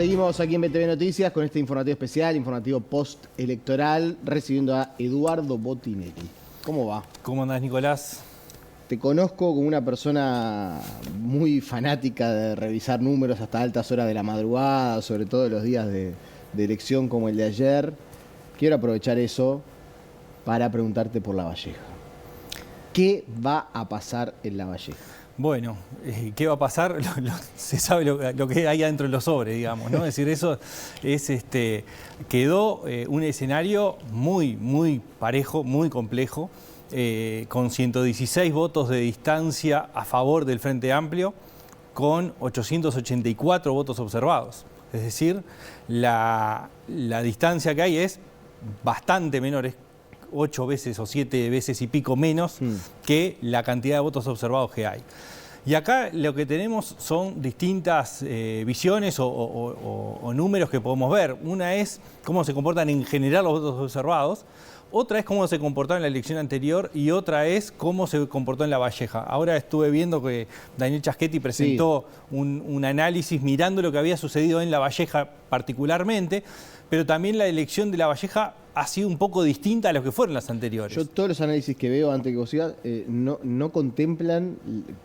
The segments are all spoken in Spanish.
Seguimos aquí en BTV Noticias con este informativo especial, informativo post-electoral, recibiendo a Eduardo Botinelli. ¿Cómo va? ¿Cómo andás, Nicolás? Te conozco como una persona muy fanática de revisar números hasta altas horas de la madrugada, sobre todo los días de elección como el de ayer. Quiero aprovechar eso para preguntarte por La Valleja. ¿Qué va a pasar en La Valleja? Bueno, ¿qué va a pasar? Se sabe lo que hay adentro de los sobres, digamos, ¿no? Es decir, eso es quedó un escenario muy parejo, muy complejo, con 116 votos de distancia a favor del Frente Amplio, con 884 votos observados. Es decir, la distancia que hay es bastante menor, es 8 veces o 7 veces y pico menos que la cantidad de votos observados que hay. Y acá lo que tenemos son distintas visiones o números que podemos ver. Una es cómo se comportan en general los votos observados, otra es cómo se comportó en la elección anterior y otra es cómo se comportó en La Valleja. Ahora estuve viendo que Daniel Chaschetti presentó un análisis mirando lo que había sucedido en La Valleja particularmente, pero también la elección de La Valleja ha sido un poco distinta a lo que fueron las anteriores. Yo todos los análisis que veo antes que vos sigas, no contemplan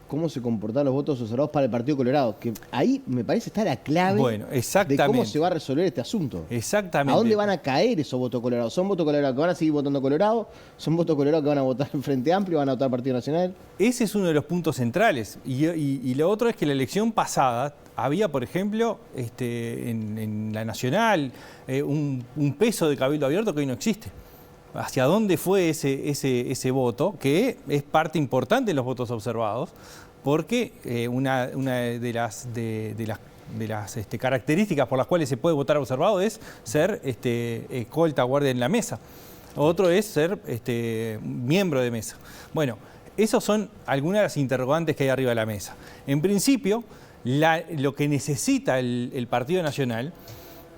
cómo se comportaron los votos observados para el Partido Colorado, que ahí me parece estar la clave de cómo se va a resolver este asunto. Exactamente. ¿A dónde van a caer esos votos colorados? ¿Son votos colorados que van a seguir votando Colorado? ¿Son votos colorados que van a votar en Frente Amplio? ¿Van a votar Partido Nacional? Ese es uno de los puntos centrales. Y lo otro es que la elección pasada había, por ejemplo, en la Nacional, un peso de cabildo abierto que hoy no existe. ¿Hacia dónde fue ese voto? Que es parte importante de los votos observados, porque una de las características por las cuales se puede votar observado es ser escolta, guardia en la mesa. Otro es ser miembro de mesa. Bueno, esas son algunas de las interrogantes que hay arriba de la mesa. En principio, lo que necesita el Partido Nacional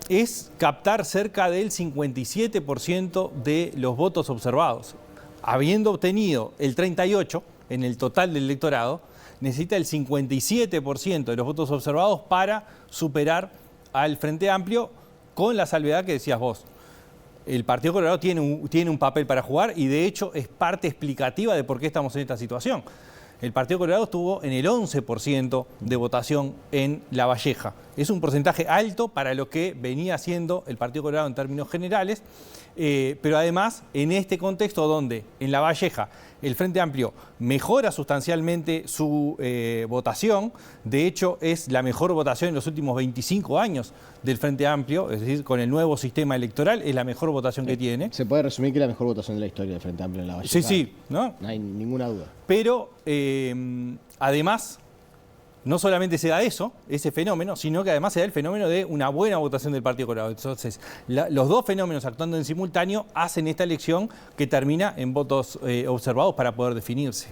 es captar cerca del 57% de los votos observados. Habiendo obtenido el 38% en el total del electorado, necesita el 57% de los votos observados para superar al Frente Amplio, con la salvedad que decías vos. El Partido Colorado tiene un papel para jugar y de hecho es parte explicativa de por qué estamos en esta situación. El Partido Colorado estuvo en el 11% de votación en La Valleja. Es un porcentaje alto para lo que venía haciendo el Partido Colorado en términos generales, pero además en este contexto donde en La Valleja el Frente Amplio mejora sustancialmente su votación, de hecho es la mejor votación en los últimos 25 años del Frente Amplio, es decir, con el nuevo sistema electoral es la mejor votación que tiene. Se puede resumir que es la mejor votación de la historia del Frente Amplio en La Valleja. Sí, ¿no? No hay ninguna duda. Pero además, no solamente se da ese fenómeno, sino que además se da el fenómeno de una buena votación del Partido Colorado. Entonces, los dos fenómenos actuando en simultáneo hacen esta elección que termina en votos observados para poder definirse.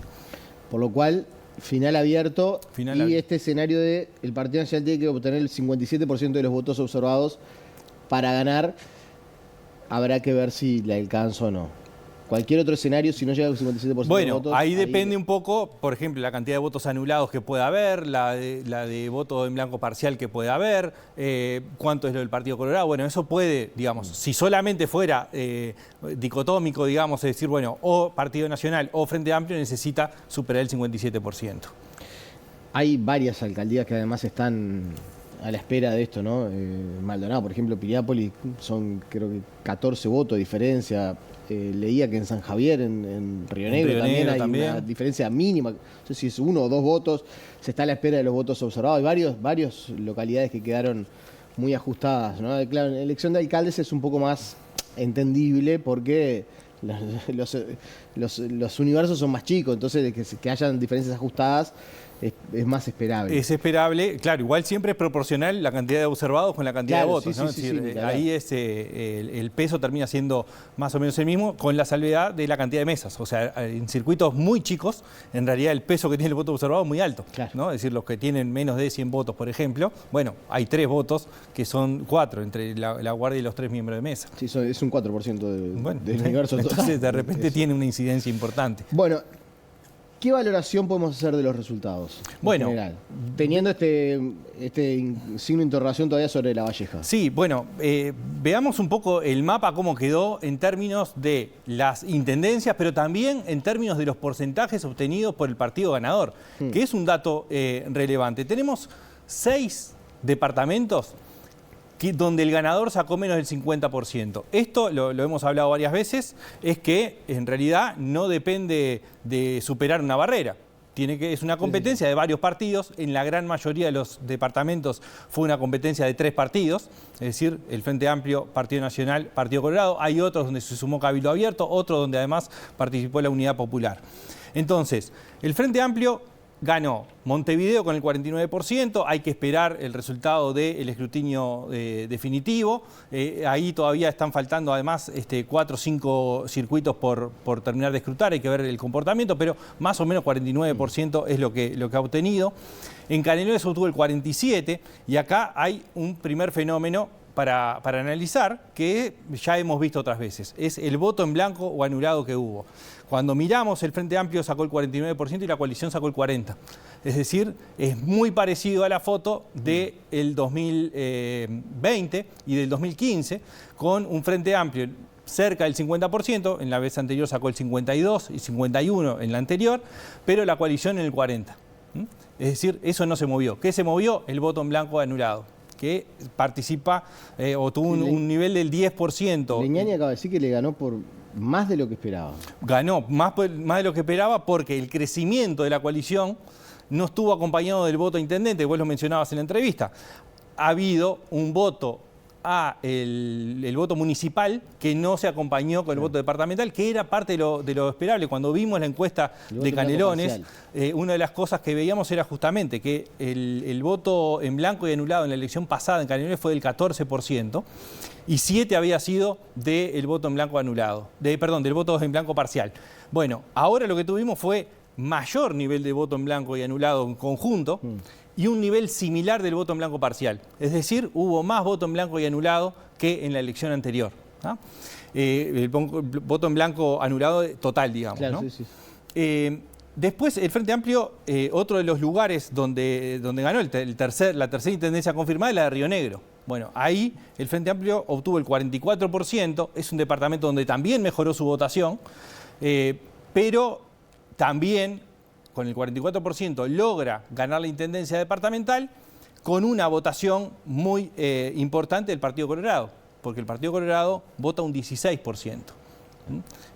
Por lo cual, final abierto. Este escenario de el Partido Nacional tiene que obtener el 57% de los votos observados para ganar. Habrá que ver si le alcanza o no. Cualquier otro escenario, si no llega al 57% de votos... Ahí depende un poco, por ejemplo, la cantidad de votos anulados que pueda haber, la de voto en blanco parcial que pueda haber, cuánto es lo del Partido Colorado. Bueno, eso puede, digamos, si solamente fuera dicotómico, digamos, es decir, bueno, o Partido Nacional o Frente Amplio necesita superar el 57%. Hay varias alcaldías que además están a la espera de esto, ¿no? Maldonado, por ejemplo, Piriápolis, son creo que 14 votos de diferencia. Leía que en San Javier, en Río Negro, también hay una diferencia mínima, no sé si es 1 o 2 votos, se está a la espera de los votos observados. Hay varias localidades que quedaron muy ajustadas, ¿no? Claro, la elección de alcaldes es un poco más entendible porque los universos son más chicos, entonces que hayan diferencias ajustadas es más esperable. Es esperable, claro, igual siempre es proporcional la cantidad de observados con la cantidad de votos, ¿no? Ahí el peso termina siendo más o menos el mismo, con la salvedad de la cantidad de mesas. O sea, en circuitos muy chicos, en realidad el peso que tiene el voto observado es muy alto, ¿no? Es decir, los que tienen menos de 100 votos, por ejemplo, bueno, hay 3 votos que son 4 entre la guardia y los 3 miembros de mesa. Sí, es un 4% del universo total. Entonces, de repente tiene una incidencia importante. Bueno, ¿Qué valoración podemos hacer de los resultados? Bueno, en general, teniendo este signo de interrogación todavía sobre Lavalleja. Sí, bueno, veamos un poco el mapa cómo quedó en términos de las intendencias, pero también en términos de los porcentajes obtenidos por el partido ganador, que es un dato relevante. Tenemos 6 departamentos donde el ganador sacó menos del 50%. Esto, lo hemos hablado varias veces, es que en realidad no depende de superar una barrera. Es una competencia de varios partidos. En la gran mayoría de los departamentos fue una competencia de 3 partidos, es decir, el Frente Amplio, Partido Nacional, Partido Colorado. Hay otros donde se sumó Cabildo Abierto, otros donde además participó la Unidad Popular. Entonces, el Frente Amplio ganó Montevideo con el 49%, hay que esperar el resultado del escrutinio definitivo. Ahí todavía están faltando además 4 o 5 circuitos por terminar de escrutar, hay que ver el comportamiento, pero más o menos 49% es lo que ha obtenido. En Canelones obtuvo el 47% y acá hay un primer fenómeno para analizar que ya hemos visto otras veces. Es el voto en blanco o anulado que hubo. Cuando miramos, el Frente Amplio sacó el 49% y la coalición sacó el 40%. Es decir, es muy parecido a la foto del 2020 y del 2015, con un Frente Amplio cerca del 50%, en la vez anterior sacó el 52% y 51% en la anterior, pero la coalición en el 40%. Es decir, eso no se movió. ¿Qué se movió? El voto en blanco anulado, que participa o tuvo un nivel del 10%. Leñani acaba de decir que le ganó por más de lo que esperaba. Ganó más de lo que esperaba porque el crecimiento de la coalición no estuvo acompañado del voto a intendente, vos lo mencionabas en la entrevista. Ha habido un voto el voto municipal que no se acompañó con el voto departamental, que era parte de lo esperable. Cuando vimos la encuesta de Canelones, una de las cosas que veíamos era justamente que el voto en blanco y anulado en la elección pasada en Canelones fue del 14%, y 7% había sido del voto en blanco anulado, del voto en blanco parcial. Bueno, ahora lo que tuvimos fue mayor nivel de voto en blanco y anulado en conjunto, y un nivel similar del voto en blanco parcial. Es decir, hubo más voto en blanco y anulado que en la elección anterior, ¿no? El voto en blanco anulado total, digamos. Claro, ¿no? Sí. Después, el Frente Amplio, otro de los lugares donde ganó la tercera intendencia confirmada es la de Río Negro. Bueno, ahí el Frente Amplio obtuvo el 44%, es un departamento donde también mejoró su votación, pero también con el 44% logra ganar la intendencia departamental con una votación muy importante del Partido Colorado, porque el Partido Colorado vota un 16%.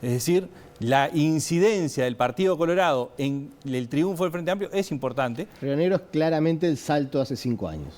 Es decir, la incidencia del Partido Colorado en el triunfo del Frente Amplio es importante. Río Negro es claramente el salto hace 5 años.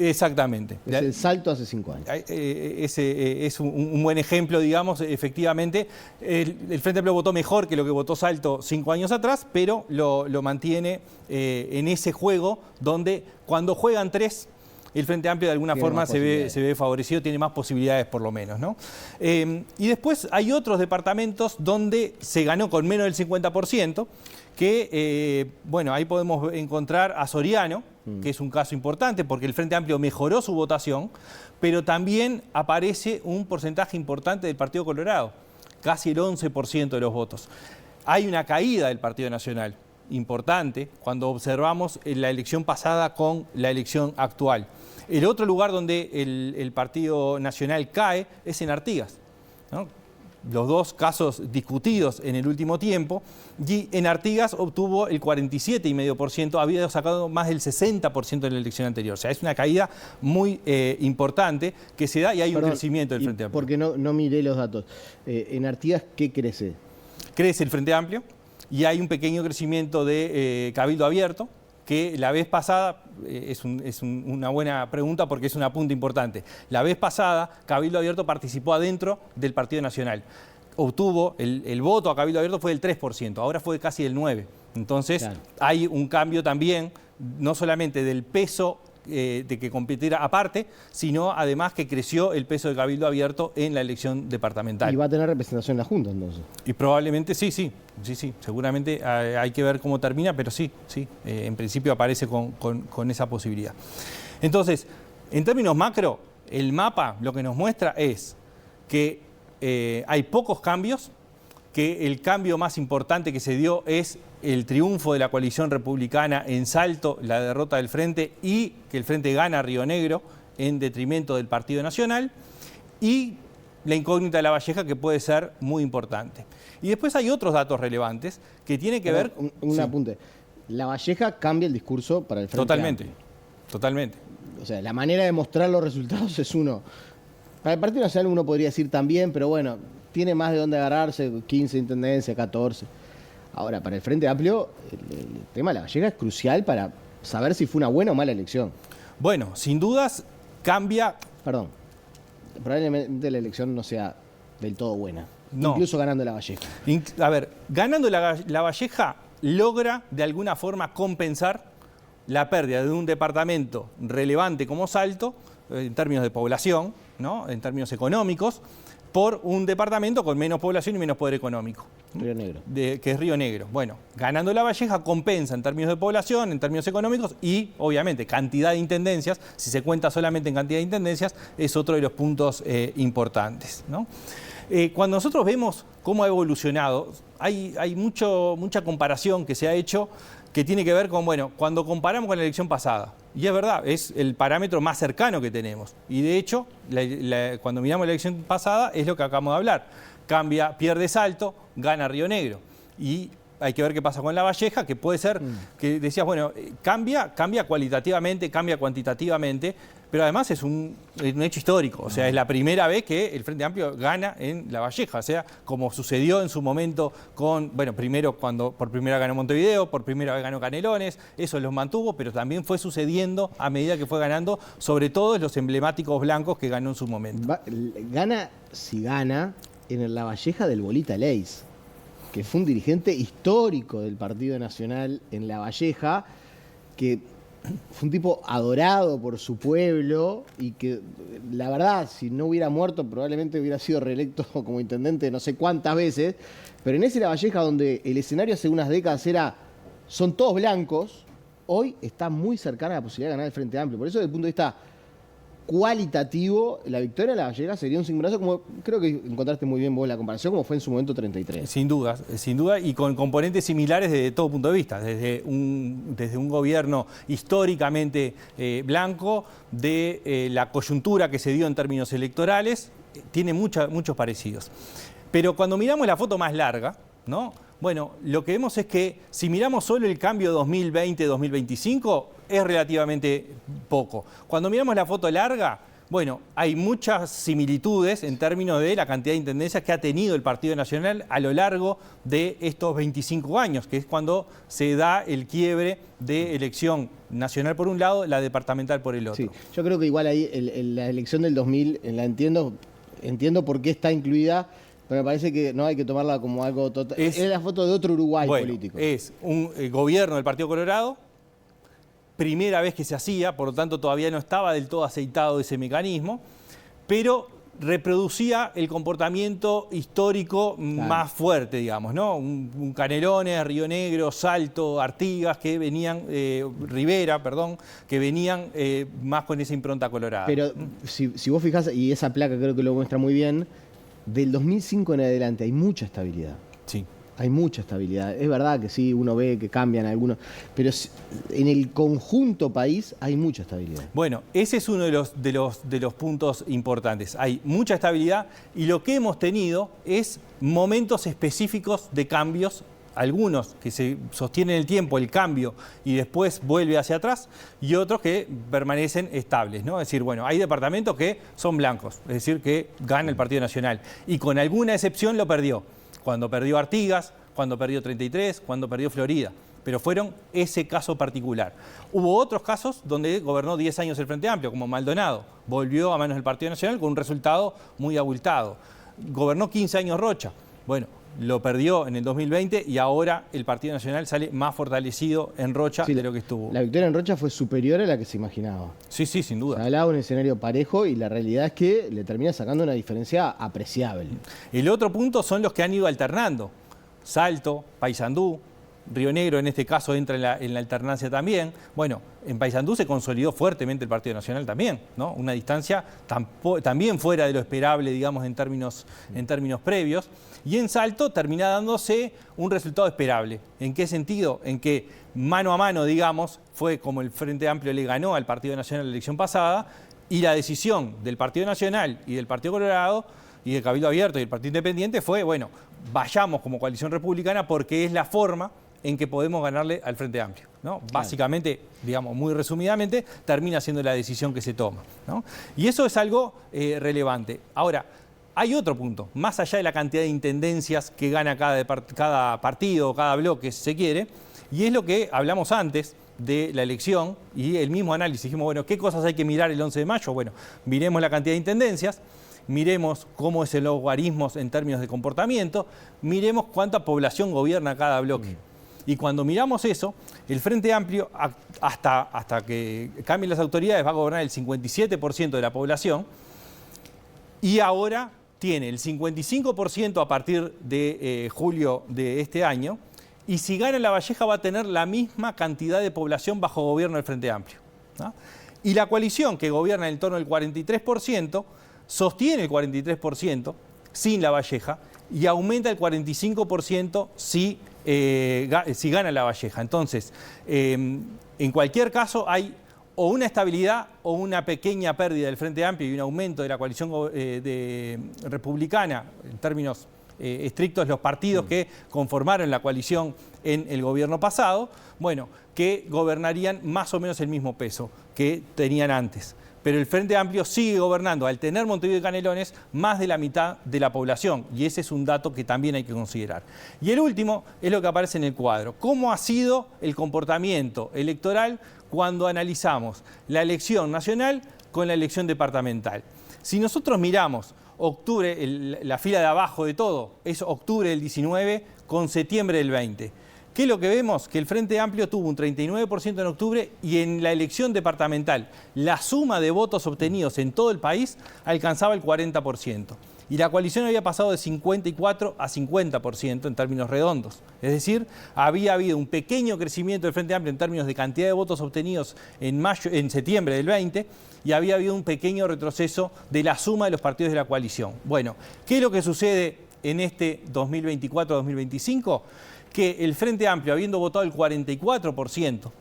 Exactamente. Es el salto hace 5 años. Ese es un buen ejemplo, digamos, efectivamente. El Frente Amplio votó mejor que lo que votó Salto 5 años atrás, pero lo mantiene en ese juego donde cuando juegan 3, el Frente Amplio de alguna forma se ve favorecido, tiene más posibilidades por lo menos, ¿no? Y después hay otros departamentos donde se ganó con menos del 50%, que, bueno, ahí podemos encontrar a Soriano, que es un caso importante porque el Frente Amplio mejoró su votación, pero también aparece un porcentaje importante del Partido Colorado, casi el 11% de los votos. Hay una caída del Partido Nacional importante cuando observamos la elección pasada con la elección actual. El otro lugar donde el Partido Nacional cae es en Artigas, ¿no? Los dos casos discutidos en el último tiempo, y en Artigas obtuvo el 47,5%, había sacado más del 60% en la elección anterior. O sea, es una caída muy importante que se da y hay un crecimiento del Frente Amplio. Porque no miré los datos. En Artigas, ¿qué crece? Crece el Frente Amplio y hay un pequeño crecimiento de Cabildo Abierto, que la vez pasada, es una buena pregunta porque es un apunte importante. La vez pasada, Cabildo Abierto participó adentro del Partido Nacional. Obtuvo, el voto a Cabildo Abierto fue del 3%, ahora fue casi del 9%. Entonces, claro, hay un cambio también, no solamente del peso de que competiera aparte, sino además que creció el peso de Cabildo Abierto en la elección departamental. ¿Y va a tener representación en la Junta entonces? Y probablemente sí. Seguramente hay que ver cómo termina, pero sí. En principio aparece con esa posibilidad. Entonces, en términos macro, el mapa lo que nos muestra es que hay pocos cambios, que el cambio más importante que se dio es el triunfo de la coalición republicana en Salto, la derrota del Frente, y que el Frente gana Río Negro en detrimento del Partido Nacional, y la incógnita de Lavalleja, que puede ser muy importante. Y después hay otros datos relevantes que tienen que ver... Un apunte. Lavalleja cambia el discurso para el Frente Totalmente, Amplio. totalmente. O sea, la manera de mostrar los resultados es uno. Para el Partido Nacional uno podría decir también, pero bueno, tiene más de dónde agarrarse, 15 intendencias, 14. Ahora, para el Frente Amplio, el tema de Lavalleja es crucial para saber si fue una buena o mala elección. Bueno, sin dudas cambia... Perdón, probablemente la elección no sea del todo buena, No. incluso ganando Lavalleja. A ver, ganando Lavalleja logra de alguna forma compensar la pérdida de un departamento relevante como Salto, en términos de población, ¿no? En términos económicos, por un departamento con menos población y menos poder económico. Río Negro. Que es Río Negro. Bueno, ganando Lavalleja compensa en términos de población, en términos económicos y, obviamente, cantidad de intendencias. Si se cuenta solamente en cantidad de intendencias, es otro de los puntos importantes, ¿no? Cuando nosotros vemos cómo ha evolucionado, hay mucha comparación que se ha hecho que tiene que ver con, bueno, cuando comparamos con la elección pasada, y es verdad, es el parámetro más cercano que tenemos. Y de hecho, cuando miramos la elección pasada, es lo que acabamos de hablar. Pierde Salto, gana Río Negro. Y hay que ver qué pasa con Lavalleja, que puede ser, que decías, bueno, cambia cualitativamente, cambia cuantitativamente, pero además es un hecho histórico. O sea, es la primera vez que el Frente Amplio gana en Lavalleja. O sea, como sucedió en su momento con, bueno, primero cuando por primera vez ganó Montevideo, por primera vez ganó Canelones, eso los mantuvo, pero también fue sucediendo a medida que fue ganando, sobre todo los emblemáticos blancos que ganó en su momento. Gana, si gana, en el Lavalleja del Bolita Leis, que fue un dirigente histórico del Partido Nacional en Lavalleja, que fue un tipo adorado por su pueblo y que, la verdad, si no hubiera muerto, probablemente hubiera sido reelecto como intendente no sé cuántas veces. Pero en ese Lavalleja, donde el escenario hace unas décadas son todos blancos, hoy está muy cercana a la posibilidad de ganar el Frente Amplio. Por eso, desde el punto de vista cualitativo, la victoria de Lavalleja sería un cimbronazo, como creo que encontraste muy bien vos la comparación, como fue en su momento 33. Sin duda, y con componentes similares desde todo punto de vista, desde un gobierno históricamente blanco, de la coyuntura que se dio en términos electorales, tiene muchos parecidos. Pero cuando miramos la foto más larga, ¿no? Bueno, lo que vemos es que si miramos solo el cambio 2020-2025, es relativamente poco. Cuando miramos la foto larga, bueno, hay muchas similitudes en términos de la cantidad de intendencias que ha tenido el Partido Nacional a lo largo de estos 25 años, que es cuando se da el quiebre de elección nacional por un lado, la departamental por el otro. Sí, yo creo que igual ahí la elección del 2000 la entiendo por qué está incluida, pero me parece que no hay que tomarla como algo total. Es la foto de otro Uruguay político. Es un gobierno del Partido Colorado, primera vez que se hacía, por lo tanto todavía no estaba del todo aceitado ese mecanismo, pero reproducía el comportamiento histórico más fuerte, digamos, ¿no? Un Canelones, Río Negro, Salto, Artigas, que venían, Rivera, perdón, que venían más con esa impronta colorada. Pero si vos fijás, y esa placa creo que lo muestra muy bien, del 2005 en adelante hay mucha estabilidad. Sí. Hay mucha estabilidad. Es verdad que sí, uno ve que cambian algunos, pero en el conjunto país hay mucha estabilidad. Bueno, ese es uno de los puntos importantes. Hay mucha estabilidad y lo que hemos tenido es momentos específicos de cambios, algunos que se sostienen en el tiempo, el cambio, y después vuelve hacia atrás, y otros que permanecen estables, ¿no? Es decir, bueno, hay departamentos que son blancos, es decir, que gana el Partido Nacional, y con alguna excepción lo perdió. Cuando perdió Artigas, cuando perdió 33, cuando perdió Florida. Pero fueron ese caso particular. Hubo otros casos donde gobernó 10 años el Frente Amplio, como Maldonado. Volvió a manos del Partido Nacional con un resultado muy abultado. Gobernó 15 años Rocha. Bueno, lo perdió en el 2020 y ahora el Partido Nacional sale más fortalecido en Rocha de lo que estuvo. La victoria en Rocha fue superior a la que se imaginaba. Sí, sí, sin duda. Se hablaba de un escenario parejo y la realidad es que le termina sacando una diferencia apreciable. El otro punto son los que han ido alternando. Salto, Paysandú, Río Negro en este caso entra en la alternancia también. Bueno, en Paysandú se consolidó fuertemente el Partido Nacional también, ¿no? Una distancia también fuera de lo esperable, digamos, en términos previos. Y en Salto termina dándose un resultado esperable. ¿En qué sentido? En que mano a mano, digamos, fue como el Frente Amplio le ganó al Partido Nacional la elección pasada, y la decisión del Partido Nacional y del Partido Colorado y del Cabildo Abierto y del Partido Independiente fue, bueno, vayamos como coalición republicana porque es la forma en que podemos ganarle al Frente Amplio, ¿no? Claro. Básicamente, digamos, muy resumidamente, termina siendo la decisión que se toma, ¿no? Y eso es algo relevante. Ahora, hay otro punto, más allá de la cantidad de intendencias que gana cada partido, cada bloque, si se quiere, y es lo que hablamos antes de la elección y el mismo análisis. Dijimos, bueno, ¿qué cosas hay que mirar el 11 de mayo? Bueno, miremos la cantidad de intendencias, miremos cómo es el logaritmo en términos de comportamiento, miremos cuánta población gobierna cada bloque. Y cuando miramos eso, el Frente Amplio, hasta que cambien las autoridades, va a gobernar el 57% de la población, y ahora tiene el 55% a partir de julio de este año, y si gana La Valleja va a tener la misma cantidad de población bajo gobierno del Frente Amplio, ¿no? Y la coalición, que gobierna en torno al 43%, sostiene el 43% sin La Valleja y aumenta el 45% si gana La Valleja. Entonces, en cualquier caso hay o una estabilidad o una pequeña pérdida del Frente Amplio y un aumento de la coalición republicana, en términos estrictos, los partidos que conformaron la coalición en el gobierno pasado, bueno, que gobernarían más o menos el mismo peso que tenían antes. Pero el Frente Amplio sigue gobernando, al tener Montevideo y Canelones, más de la mitad de la población. Y ese es un dato que también hay que considerar. Y el último es lo que aparece en el cuadro. ¿Cómo ha sido el comportamiento electoral cuando analizamos la elección nacional con la elección departamental? Si nosotros miramos octubre, la fila de abajo de todo, es octubre del 19 con septiembre del 20. ¿Qué es lo que vemos? Que el Frente Amplio tuvo un 39% en octubre y en la elección departamental la suma de votos obtenidos en todo el país alcanzaba el 40%. Y la coalición había pasado de 54 a 50% en términos redondos. Es decir, había habido un pequeño crecimiento del Frente Amplio en términos de cantidad de votos obtenidos en septiembre del 20 y había habido un pequeño retroceso de la suma de los partidos de la coalición. Bueno, ¿qué es lo que sucede en este 2024-2025? Que el Frente Amplio, habiendo votado el 44%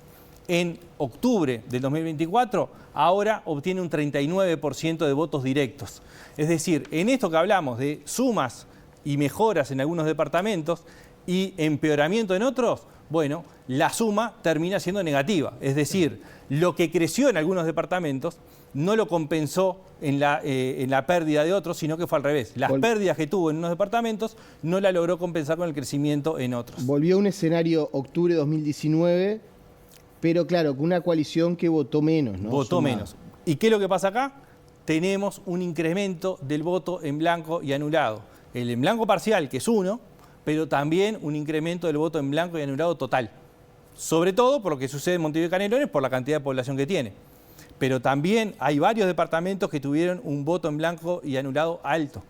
en octubre del 2024, ahora obtiene un 39% de votos directos. Es decir, en esto que hablamos de sumas y mejoras en algunos departamentos y empeoramiento en otros, bueno, la suma termina siendo negativa. Es decir, lo que creció en algunos departamentos no lo compensó en la pérdida de otros, sino que fue al revés. Las pérdidas que tuvo en unos departamentos no la logró compensar con el crecimiento en otros. Volvió a un escenario octubre de 2019, pero claro, con una coalición que votó menos, ¿no? Votó menos. ¿Y qué es lo que pasa acá? Tenemos un incremento del voto en blanco y anulado. El en blanco parcial, que es 1, pero también un incremento del voto en blanco y anulado total. Sobre todo por lo que sucede en Montevideo y Canelones, por la cantidad de población que tiene. Pero también hay varios departamentos que tuvieron un voto en blanco y anulado alto.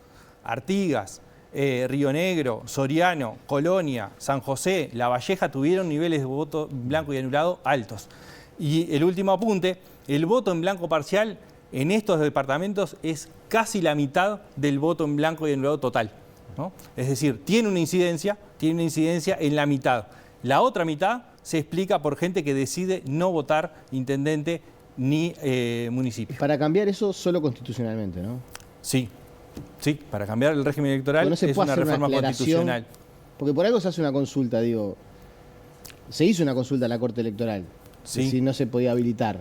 Artigas, Río Negro, Soriano, Colonia, San José, La Valleja tuvieron niveles de voto en blanco y anulado altos. Y el último apunte, el voto en blanco parcial en estos departamentos es casi la mitad del voto en blanco y anulado total, ¿no? Es decir, tiene una incidencia en la mitad. La otra mitad se explica por gente que decide no votar intendente ni municipio. Para cambiar eso solo constitucionalmente, ¿no? Sí, para cambiar el régimen electoral no se es puede una hacer reforma constitucional. Porque por algo se hace una consulta, digo. Se hizo una consulta a la Corte Electoral. Sí. Si no se podía habilitar.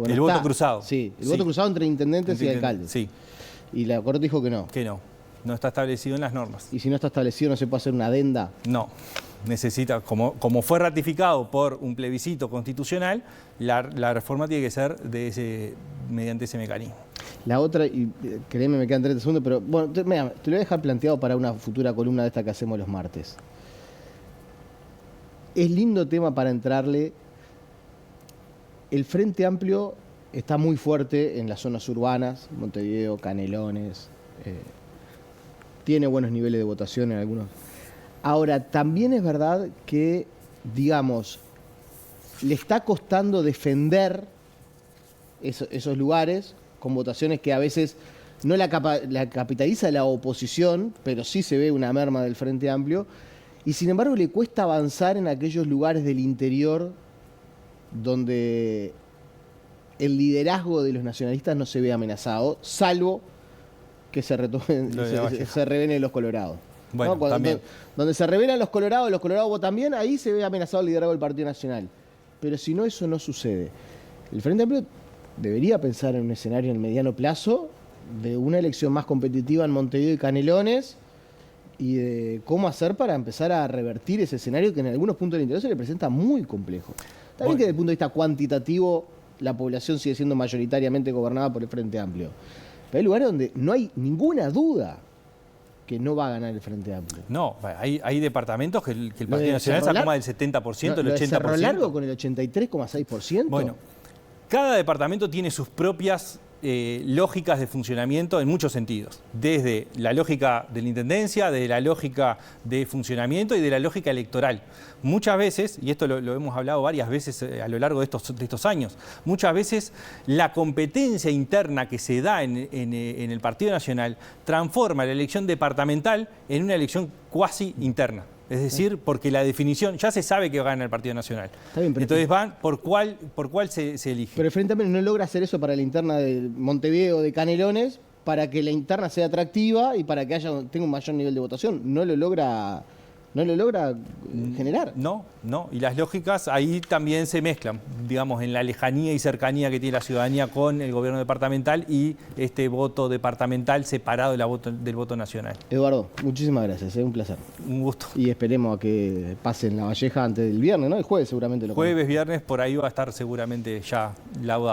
El voto cruzado. Sí, el voto cruzado entre intendentes y alcaldes. Sí. Y la Corte dijo que no. Que no está establecido en las normas. Y si no está establecido, ¿no se puede hacer una adenda? No. Necesita, como fue ratificado por un plebiscito constitucional, la reforma tiene que ser mediante ese mecanismo. La otra, y créeme, me quedan 30 segundos, pero bueno, te lo voy a dejar planteado para una futura columna de esta que hacemos los martes. Es lindo tema para entrarle. El Frente Amplio está muy fuerte en las zonas urbanas, Montevideo, Canelones, tiene buenos niveles de votación en algunos. Ahora, también es verdad que digamos, le está costando defender esos lugares con votaciones que a veces no la capitaliza la oposición, pero sí se ve una merma del Frente Amplio, y sin embargo le cuesta avanzar en aquellos lugares del interior donde el liderazgo de los nacionalistas no se ve amenazado, salvo que se revelen los colorados. Bueno, ¿no? también. Donde se revelan los colorados votan bien, ahí se ve amenazado el liderazgo del Partido Nacional. Pero si no, eso no sucede. El Frente Amplio debería pensar en un escenario en mediano plazo de una elección más competitiva en Montevideo y Canelones y de cómo hacer para empezar a revertir ese escenario que en algunos puntos del interior se le presenta muy complejo. También que desde el punto de vista cuantitativo la población sigue siendo mayoritariamente gobernada por el Frente Amplio. Pero hay lugares donde no hay ninguna duda que no va a ganar el Frente Amplio. No, hay departamentos que el Partido Nacional sacó más del 70%, el 80%. Cerro Largo con el 83,6%. Bueno, cada departamento tiene sus propias lógicas de funcionamiento en muchos sentidos. Desde la lógica de la intendencia, de la lógica de funcionamiento y de la lógica electoral. Muchas veces, y esto lo hemos hablado varias veces a lo largo de estos años, muchas veces la competencia interna que se da en el Partido Nacional transforma la elección departamental en una elección cuasi interna. Es decir, porque la definición, ya se sabe que gana el Partido Nacional. Está bien, entonces van por cuál se elige. Pero el Frente Amplio no logra hacer eso para la interna de Montevideo o de Canelones, para que la interna sea atractiva y para que tenga un mayor nivel de votación. No lo logra generar. No, y las lógicas ahí también se mezclan, digamos, en la lejanía y cercanía que tiene la ciudadanía con el gobierno departamental y este voto departamental separado del voto nacional. Eduardo, muchísimas gracias, es un placer. Un gusto. Y esperemos a que pasen La Valleja antes del viernes, ¿no? El jueves seguramente lo Jueves, viernes, por ahí va a estar seguramente ya laudado.